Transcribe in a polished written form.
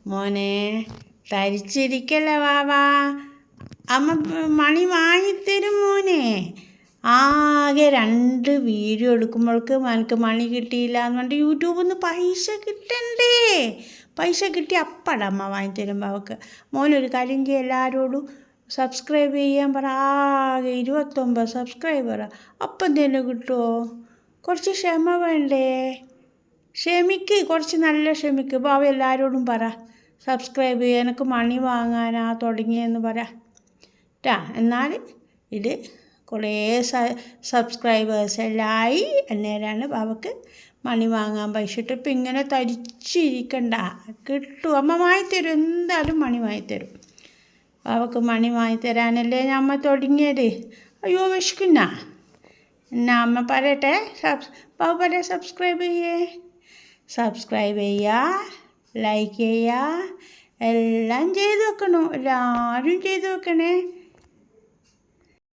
മോനെ തരിച്ചിരിക്കല്ലേ വാവാ, അമ്മ മണി വാങ്ങിത്തരും മോനെ. ആകെ 2 വീഡിയോ എടുക്കുമ്പോൾക്ക് എനിക്ക് മണി കിട്ടിയില്ല എന്ന് പറഞ്ഞിട്ട് യൂട്യൂബിൽ നിന്ന് പൈസ കിട്ടണ്ടേ. പൈസ കിട്ടി അപ്പടാ അമ്മ വാങ്ങിത്തരും ബാവക്ക്. മോനൊരു കാര്യം ചെയ്യും, എല്ലാവരോടും സബ്സ്ക്രൈബ് ചെയ്യാൻ പറ. ആകെ 29 സബ്സ്ക്രൈബറാ. അപ്പം തന്നെ കിട്ടുമോ? കുറച്ച് ക്ഷമ വേണ്ടേ? ക്ഷമിക്ക്, കുറച്ച് നല്ല ക്ഷമിക്ക്. ബാവ എല്ലാവരോടും പറ സബ്സ്ക്രൈബ് ചെയ്യാൻ, എനിക്ക് മണി വാങ്ങാനാ തുടങ്ങിയെന്ന് പറ ട്ടാ. എന്നാൽ ഇത് കുറേ സബ്സ്ക്രൈബേഴ്സ് എല്ലാം ആയി. അന്നേരമാണ് ബാവക്ക് മണി വാങ്ങാൻ പൈസ ഇട്ട്. ഇപ്പം ഇങ്ങനെ തരിച്ചിരിക്കണ്ട, കിട്ടും. അമ്മ വാങ്ങിത്തരും, എന്തായാലും മണി വാങ്ങിത്തരും. ബാവക്ക് മണി വാങ്ങിത്തരാനല്ലേ അമ്മ തുടങ്ങിയത്. അയ്യോ വിശക്കുന്ന എന്നാ അമ്മ പറയട്ടെ. ബാവ പറയാം സബ്സ്ക്രൈബ് ചെയ്യുക, ലൈക്ക് ചെയ്യുക, എല്ലാം ചെയ്ത് വെക്കണം. എല്ലാവരും ചെയ്ത് വെക്കണേ.